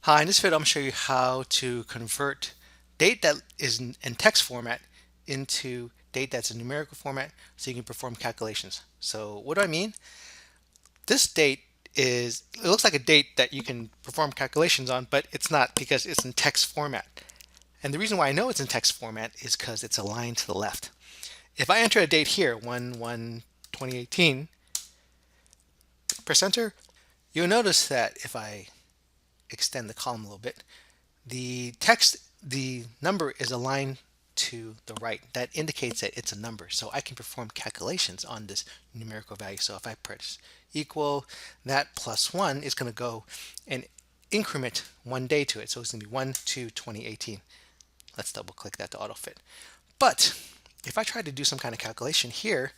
Hi, in this video I'm going to show you how to convert date that is in text format into date that's in numerical format so you can perform calculations. So what do I mean? This date it looks like a date that you can perform calculations on, but it's not because it's in text format. And the reason why I know it's in text format is because it's aligned to the left. If I enter a date here, 1/1/2018, press enter, you'll notice that if I extend the column a little bit, the number is aligned to the right. That indicates that it's a number. So I can perform calculations on this numerical value. So if I press equal, that plus 1 is going to go and increment one day to it. So it's going to be 1/2/2018. Let's double click that to autofit. But if I try to do some kind of calculation here,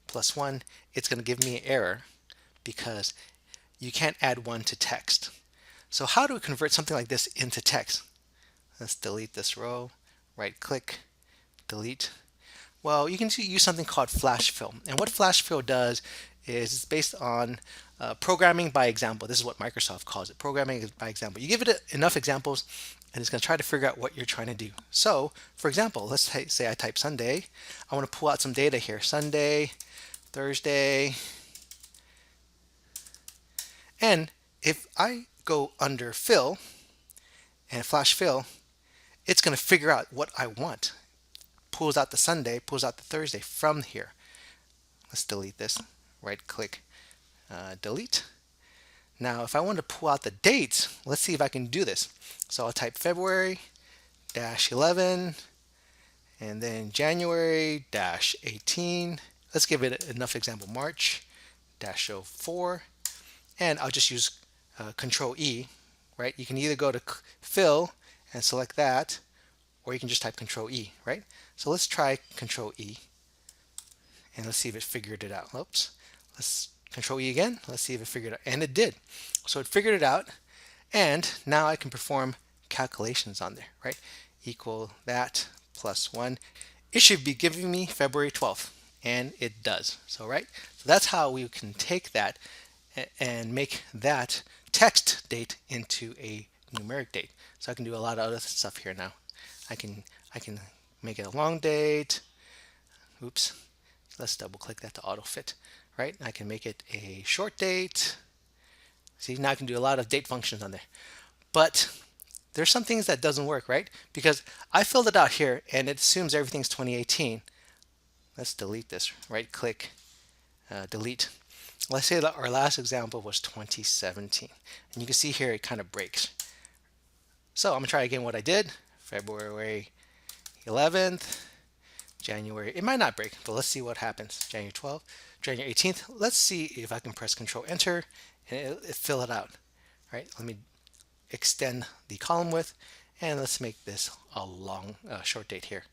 plus 1, it's going to give me an error because you can't add 1 to text. So how do we convert something like this into text? Let's delete this row, right click, delete. Well, you can use something called flash fill. And what flash fill does is it's based on programming by example. This is what Microsoft calls it, programming by example. You give it enough examples and it's going to try to figure out what you're trying to do. So, for example, let's say I type Sunday. I want to pull out some data here. Sunday, Thursday. And if I go under fill and flash fill, it's going to figure out what I want. Pulls out the Sunday, pulls out the Thursday from here. Let's delete this. Right click, delete. Now, if I want to pull out the dates, let's see if I can do this. So I'll type February -11 and then January -18. Let's give it enough example. March -04, and I'll just use Control E. Right? You can either go to fill and select that, or you can just type Control E, right? So let's try Control E, and let's see if it figured it out. Oops. Let's Control E again. Let's see if it figured it out, and it did. So it figured it out, and now I can perform calculations on there, right? Equal that plus 1. It should be giving me February 12th, and it does. So right, so that's how we can take that and make that text date into a numeric date. So I can do a lot of other stuff here now. I can make it a long date. Oops. Let's double click that to auto fit. Right? I can make it a short date. See, now I can do a lot of date functions on there. But there's some things that doesn't work, right? Because I filled it out here and it assumes everything's 2018. Let's delete this. Right click, delete. Let's say that our last example was 2017. And you can see here it kind of breaks. So I'm going to try again what I did. February 11th, January. It might not break, but let's see what happens. January 12th, January 18th. Let's see if I can press Control Enter and it fill it out. Right? Let me extend the column width and let's make this a long short date here.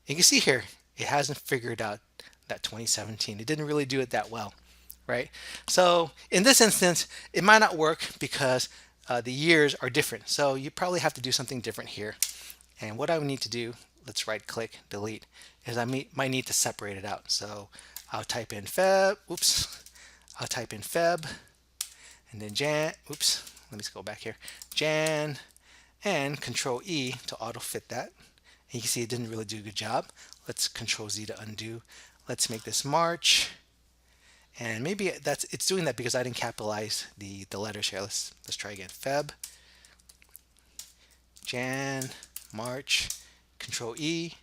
You can see here it hasn't figured out that 2017. It didn't really do it that well, right? So in this instance, it might not work because the years are different. So you probably have to do something different here. And what I would need to do, let's right click, delete, is I might need to separate it out. So I'll type in Feb, oops, I'll type in Feb, and then Jan, oops, let me go back here, Jan, and Control E to auto fit that. And you can see it didn't really do a good job. Let's Control Z to undo. Let's make this March. And maybe it's doing that because I didn't capitalize the letters here. Let's try again. Feb, Jan, March, Control E,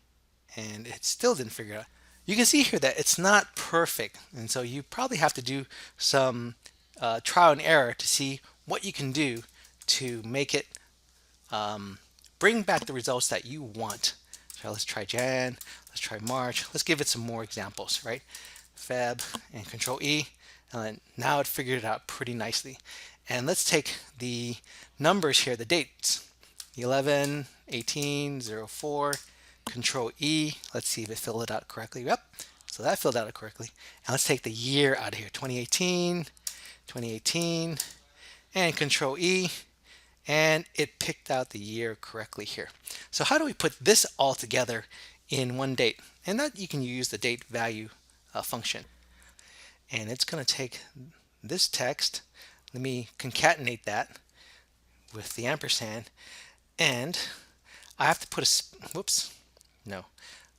and it still didn't figure it out. You can see here that it's not perfect, and so you probably have to do some trial and error to see what you can do to make it bring back the results that you want. So let's try Jan, let's try March, let's give it some more examples, right? Feb and Control E, and now it figured it out pretty nicely. And let's take the numbers here, the dates, 11, 18, 04, Control E. Let's see if it filled it out correctly. Yep, so that filled out correctly. And let's take the year out of here, 2018, 2018, and Control E, and it picked out the year correctly here. So how do we put this all together in one date? And that you can use the date value function. And it's going to take this text. Let me concatenate that. with the ampersand, and I have to put whoops, no,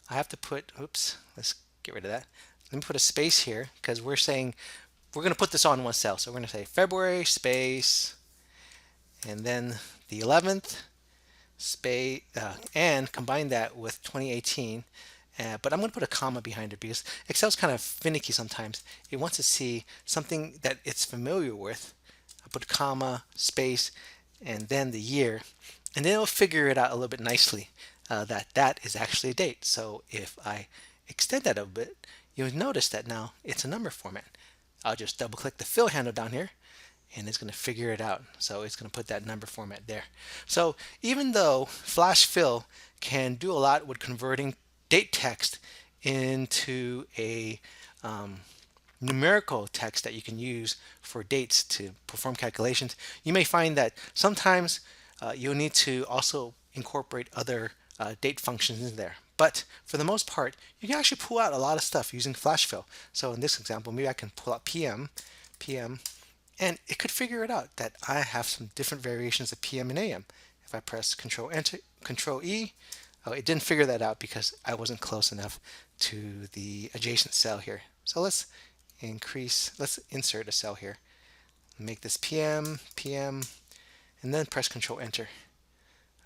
I have to put, oops, let's get rid of that. Let me put a space here because we're saying we're going to put this on one cell. So we're going to say February space, and then the 11th space, and combine that with 2018. But I'm going to put a comma behind it because Excel's kind of finicky sometimes. It wants to see something that it's familiar with. I put comma, space, and then the year, and then it'll figure it out a little bit nicely that that is actually a date. So if I extend that a bit, you'll notice that now it's a number format. I'll just double click the fill handle down here and it's going to figure it out. So it's going to put that number format there. So even though Flash Fill can do a lot with converting date text into a numerical text that you can use for dates to perform calculations, you may find that sometimes you'll need to also incorporate other date functions in there. But for the most part, you can actually pull out a lot of stuff using Flash Fill. So in this example, maybe I can pull out PM, and it could figure it out that I have some different variations of PM and AM. If I press Control Enter, Control E, oh, it didn't figure that out because I wasn't close enough to the adjacent cell here. So let's insert a cell here. Make this PM, and then press Control Enter.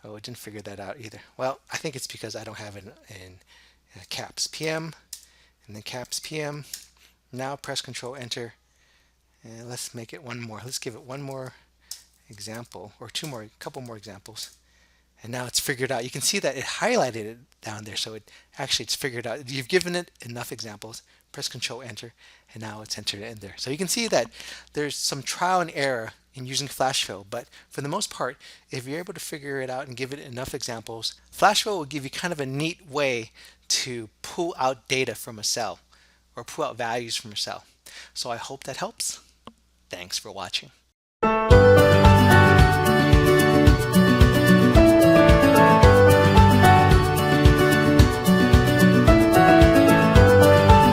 Oh, it didn't figure that out either. Well, I think it's because I don't have it in caps. PM, and then caps PM. Now press Control Enter, and let's make it one more. Let's give it one more example, or a couple more examples. And now it's figured out. You can see that it highlighted it down there, so it's figured out. You've given it enough examples. Press Control Enter, and now it's entered it in there. So you can see that there's some trial and error in using Flash Fill, but for the most part, if you're able to figure it out and give it enough examples, Flash Fill will give you kind of a neat way to pull out data from a cell or pull out values from a cell. So I hope that helps. Thanks for watching.